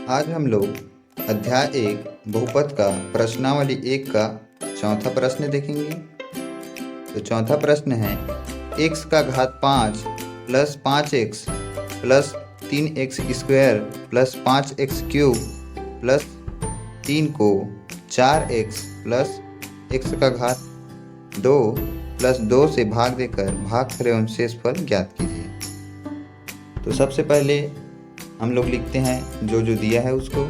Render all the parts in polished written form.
आज हम लोग अध्याय 1 बहुपद का प्रश्नावली 1 का चौथा प्रश्न देखेंगे। तो चौथा प्रश्न है x का घात 5 plus 5x plus 3x square plus 5x cube plus 3 को 4x प्लस x का घात 2 प्लस 2 से भाग देकर भागफल एवं शेषफल ज्ञात कीजिए। तो सबसे पहले हम लोग लिखते हैं जो दिया है उसको।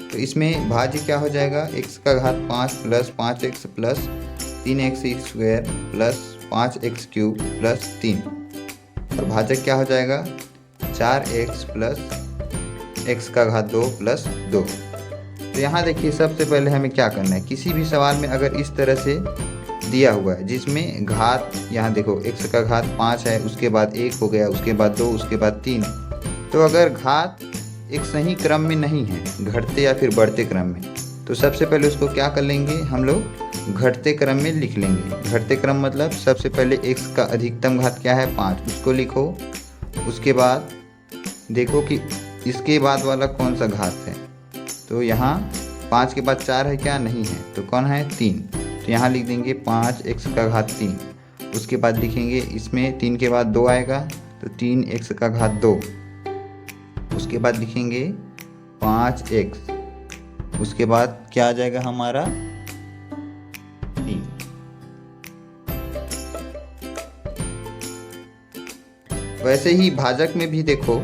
तो इसमें भाज्य क्या हो जाएगा, x का घात 5 plus 5x plus 3x square plus 5x cube plus 3 और भाजक क्या हो जाएगा 4x प्लस x का घात 2 प्लस 2। तो यहाँ देखिए सबसे पहले हमें क्या करना है, किसी भी सवाल में अगर इस तरह से दिया हुआ है जिसमें घात, यहाँ देखो x का घात 5 है, उसके बाद 1 हो गया, उसके बाद 2, उसके बाद 3, तो अगर घात एक सही क्रम में नहीं है, घटते या फिर बढ़ते क्रम में, तो सबसे पहले उसको क्या कर लेंगे, हम लोग घटते क्रम में लिख लेंगे। घटते क्रम मतलब सबसे पहले x का अधिकतम घात क्या है 5, उसको लिखो। उसके बाद देखो कि इसके बाद वाला कौन सा घात है, तो यहाँ 5 के बाद 4 है क्या, नहीं है, तो कौन है 3, तो यहाँ लिख देंगे 5x का घात 3। उसके बाद लिखेंगे इसमें 3 के बाद 2 आएगा तो 3x का घात 2। उसके बाद लिखेंगे 5x, उसके बाद क्या आ जाएगा हमारा 3। वैसे ही भाजक में भी देखो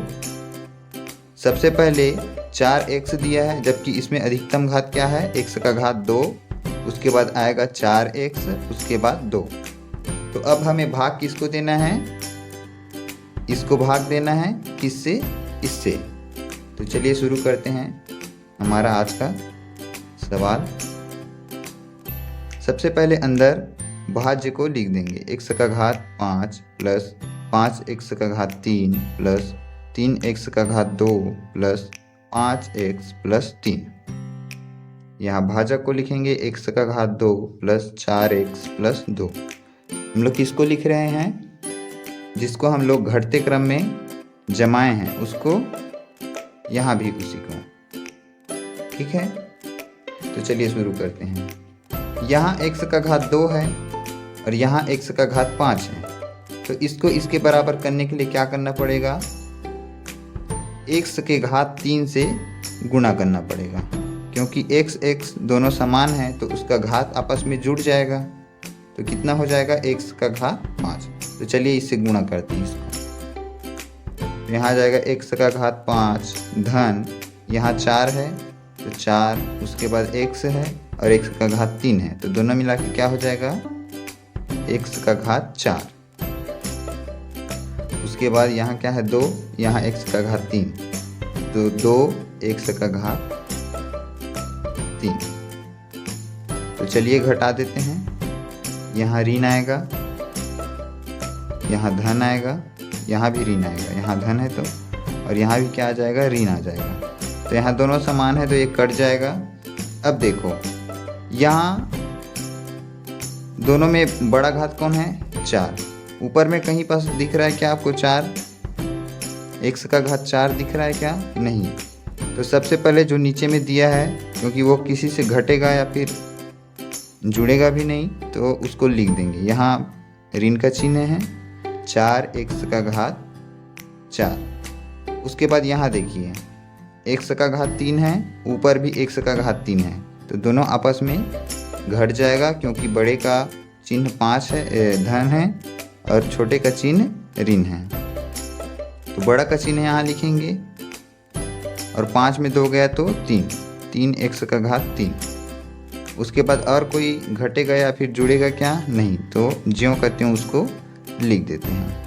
सबसे पहले 4x दिया है, जबकि इसमें अधिकतम घात क्या है x का घात 2, उसके बाद आएगा 4x, उसके बाद 2। तो अब हमें भाग किसको देना है, इसको भाग देना है किससे, इससे। तो चलिए शुरू करते हैं हमारा आज का सवाल। सबसे पहले अंदर भाज्य को लिख देंगे, x का घात 5 प्लस 5x का घात 3 प्लस 3x का घात 2 प्लस 5x प्लस 3। यहाँ भाजक को लिखेंगे x का घात 2 प्लस 4x प्लस 2। हम लोग किसको लिख रहे हैं, जिसको हम लोग घटते क्रम में जमाए हैं उसको, यहाँ भी उसी को, ठीक है। तो चलिए शुरू करते हैं। यहाँ x का घात 2 है और यहाँ x का घात 5 है, तो इसको इसके बराबर करने के लिए क्या करना पड़ेगा, x के घात 3 से गुणा करना पड़ेगा, क्योंकि x दोनों समान हैं तो उसका घात आपस में जुड़ जाएगा। तो कितना हो जाएगा x का घात 5। तो चलिए इससे गुणा करते हैं इसको। यहाँ आ जाएगा x का घात 5 धन, यहाँ 4 है तो 4, उसके बाद x है और x का घात 3 है, तो दोनों मिला के क्या हो जाएगा x का घात 4। उसके बाद यहाँ क्या है 2, यहाँ x का घात 3, तो 2x का घात 3। तो चलिए घटा देते हैं, यहाँ ऋण आएगा, यहाँ धन आएगा, यहाँ भी ऋण आएगा, यहाँ धन है तो, और यहाँ भी क्या आ जाएगा ऋण आ जाएगा। तो यहाँ दोनों समान है तो ये कट जाएगा। अब देखो यहाँ दोनों में बड़ा घात कौन है 4, ऊपर में कहीं पास दिख रहा है क्या आपको 4, x का घात 4 दिख रहा है क्या, नहीं। तो सबसे पहले जो नीचे में दिया है, क्योंकि वो किसी से घटेगा या फिर जुड़ेगा भी नहीं, तो उसको लिख देंगे। यहाँ ऋण का चिन्ह है 4x का घात 4। उसके बाद यहाँ देखिए x का घात 3 है, ऊपर भी x का घात 3 है, तो दोनों आपस में घट जाएगा, क्योंकि बड़े का चिन्ह 5 है, धन है, और छोटे का चिन्ह ऋण है। तो बड़ा का चिन्ह यहाँ लिखेंगे और 5 में 2 गया तो 3x का घात 3। उसके बाद और कोई घटेगा या फिर जुड़ेगा क्या, नहीं, तो ज्यों कहते हैं उसको लिख देते हैं।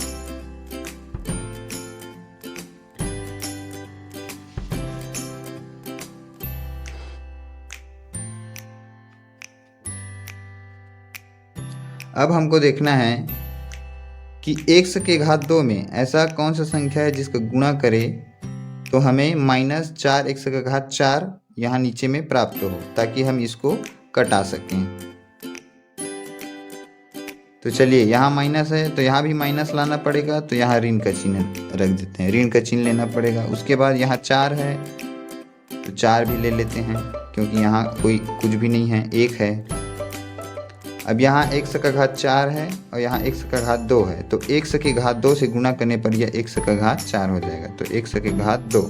अब हमको देखना है कि x के घात 2 में ऐसा कौन सा संख्या है जिसका गुणा करे तो हमें माइनस 4x का घात 4 यहाँ नीचे में प्राप्त हो, ताकि हम इसको कटा सकें। तो चलिए यहाँ माइनस है तो यहाँ भी माइनस लाना पड़ेगा, तो यहाँ ऋण का चिन्ह रख देते हैं, ऋण का चिन्ह लेना पड़ेगा। उसके बाद यहाँ 4 है तो 4 भी ले लेते हैं क्योंकि यहाँ कोई कुछ भी नहीं है, 1 है। अब यहाँ x का घात 4 है और यहाँ x का घात 2 है, तो x के घात 2 से गुणा करने पर यह x का घात 4 हो जाएगा, तो x के घात 2।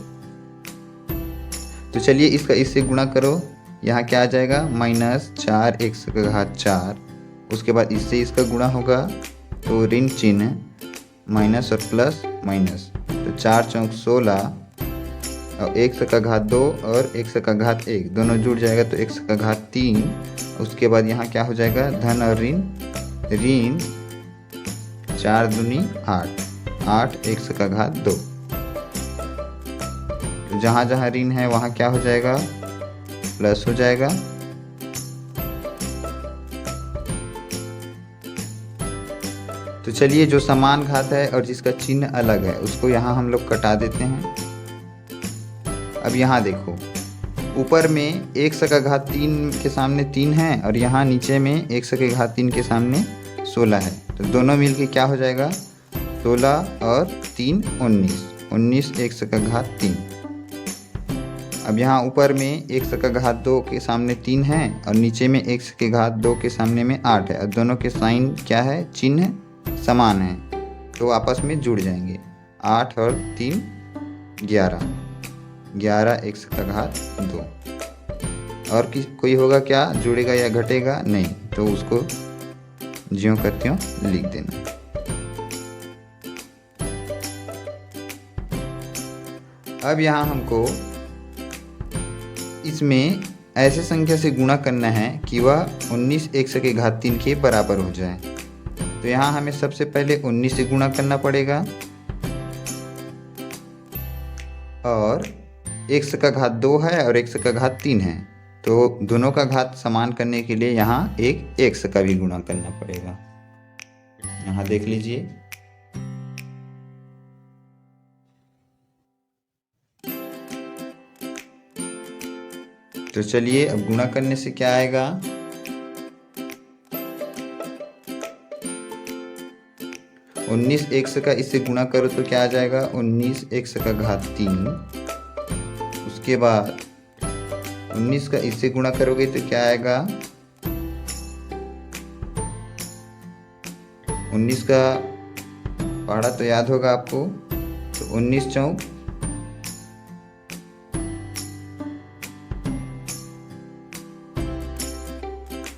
तो चलिए इसका इससे गुणा करो, यहाँ क्या आ जाएगा -4x का घात 4। उसके बाद इससे इसका गुणा होगा तो ऋण चिन्ह माइनस और प्लस माइनस, तो 4 चौक 16 और x का घात 2 और x का घात 1 दोनों जुड़ जाएगा तो x का घात 3। उसके बाद यहाँ क्या हो जाएगा धन और ऋण, ऋण 4 दूनी 8 x का घात 2। तो जहाँ जहाँ ऋण है वहाँ क्या हो जाएगा प्लस हो जाएगा। तो चलिए जो समान घात है और जिसका चिन्ह अलग है उसको यहाँ हम लोग कटा देते हैं। अब यहाँ देखो ऊपर में x का घात 3 के सामने 3 है और यहाँ नीचे में x के घात 3 के सामने 16 है, तो दोनों मिलके क्या हो जाएगा 16 और 3 19 x का घात 3। अब यहाँ ऊपर में x का घात 2 के सामने 3 है और नीचे में x के घात 2 के सामने में 8 है और दोनों के साइन क्या है चिन्ह समान है तो आपस में जुड़ जाएंगे। 8 और 3 11 x का घात 2। और कोई होगा क्या जुड़ेगा या घटेगा नहीं, तो उसको ज्यों का त्यों लिख देना। अब यहाँ हमको इसमें ऐसे संख्या से गुणा करना है कि वह 19x के घात 3 के बराबर हो जाए। तो यहाँ हमें सबसे पहले 19 से गुणा करना पड़ेगा और x का घात 2 है और x का घात 3 है, तो दोनों का घात समान करने के लिए यहाँ एक x का भी गुणा करना पड़ेगा। यहाँ देख लीजिए, तो चलिए अब गुणा करने से क्या आएगा 19x का इससे गुणा करो तो क्या आ जाएगा 19x का घात 3। उसके बाद 19 का इससे गुणा करोगे तो क्या आएगा 19 का पहाड़ा तो याद होगा आपको, तो 19 चौक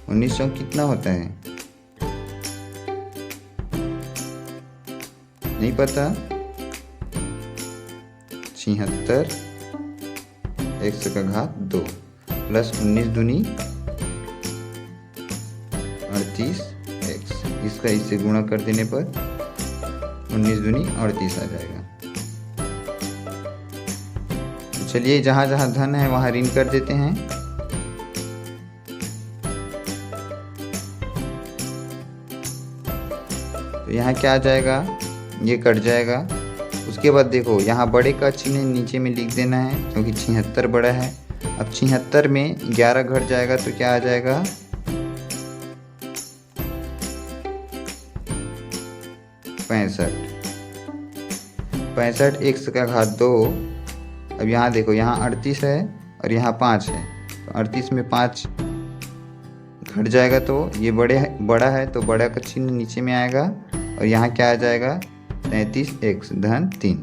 19 चौक कितना होता है नहीं पता, 76 x का घात 2 प्लस 19 दूनी 38 x, इसका इससे गुणा कर देने पर 19 दूनी 38 आ जाएगा। तो चलिए जहाँ जहाँ धन है वहाँ ऋण कर देते हैं। तो यहाँ क्या आ जाएगा ये कट जाएगा। उसके बाद देखो यहाँ बड़े का चिन्ह नीचे में लिख देना है क्योंकि 76 बड़ा है। अब 76 में 11 घट जाएगा तो क्या आ जाएगा 65 x का घात 2। अब यहाँ देखो यहाँ 38 है और यहाँ 5 है, तो 38 में 5 घट जाएगा तो ये बड़ा है तो बड़ा का चिन्ह नीचे में आएगा और यहाँ क्या आ जाएगा 33x धन 3।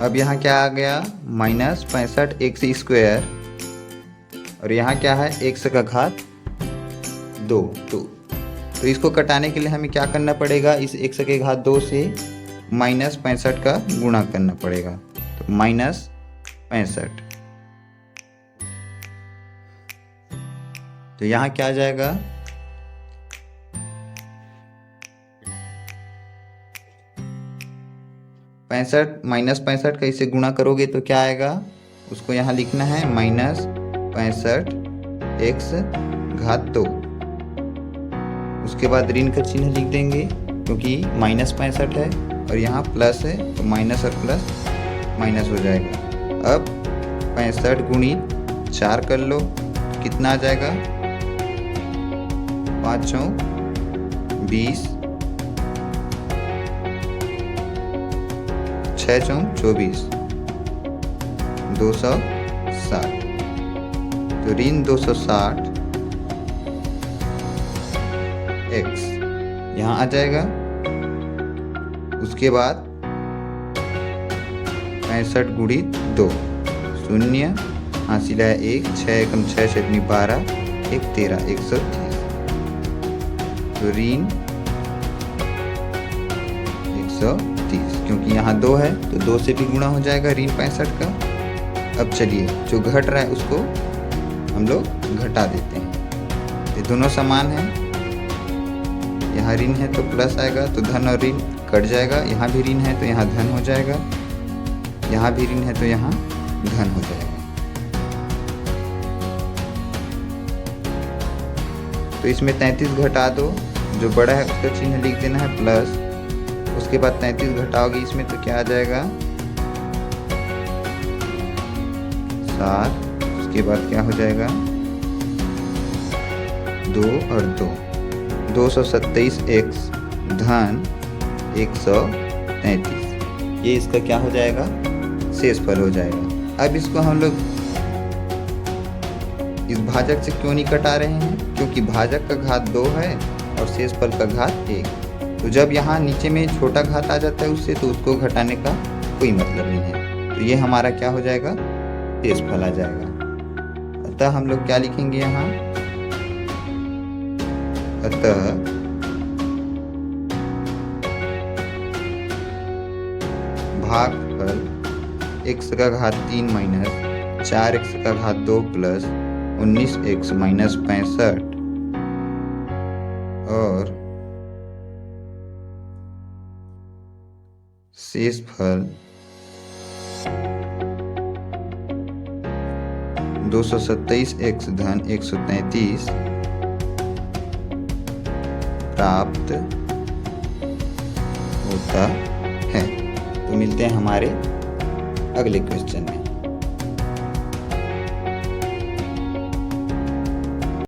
अब यहाँ क्या आ गया -65x स्क्वायर और यहाँ क्या है x का घात 2। तो इसको कटाने के लिए हमें क्या करना पड़ेगा इस x के घात 2 से -65 का गुणा करना पड़ेगा, तो -65। तो यहाँ क्या आ जाएगा 65 का इसे गुणा करोगे तो क्या आएगा उसको यहाँ लिखना है -65x घात 2। उसके बाद ऋण का चिन्ह लिख देंगे क्योंकि -65 है और यहाँ प्लस है तो माइनस और प्लस माइनस हो जाएगा। अब 65 गुणित 4 कर लो कितना आ जाएगा 5 चौक 20, 6 चौक 24, 260। तो ऋण 260 x यहाँ आ जाएगा। उसके बाद 65 गुणित 2, 0 हासिल है 1, 6 एकम 6 7 12, 1 13, 130। तो ऋण 130, क्योंकि यहाँ 2 है तो 2 से भी गुणा हो जाएगा ऋण 65 का। अब चलिए जो घट रहा है उसको हम लोग घटा देते हैं। ये दोनों समान हैं, यहाँ ऋण है तो प्लस आएगा तो धन और ऋण कट जाएगा। यहाँ भी ऋण है तो यहाँ धन हो जाएगा, यहाँ भी ऋण है तो यहाँ धन हो जाएगा। तो इसमें 33 घटा दो, जो बड़ा है उसका चिन्ह लिख देना है प्लस। उसके बाद 33 घटाओगे इसमें तो क्या आ जाएगा 7। उसके बाद क्या हो जाएगा 2 और 2, 227x धन 133। ये इसका क्या हो जाएगा शेषफल हो जाएगा। अब इसको हम लोग इस भाजक से क्यों नहीं कटा रहे हैं, क्योंकि भाजक का घात 2 है और शेषफल का घात 1। तो जब यहाँ नीचे में छोटा घात आ जाता है उससे, तो उसको घटाने का कोई मतलब नहीं है। तो ये हमारा क्या हो जाएगा शेषफल आ जाएगा। अतः हम लोग क्या लिखेंगे यहाँ, अतः भागफल x का घात 3 माइनस 4x का घात 2 प्लस 19x माइनस 65 और शेषफल 227x धन 133 प्राप्त होता है। तो मिलते हैं हमारे अगले क्वेश्चन में।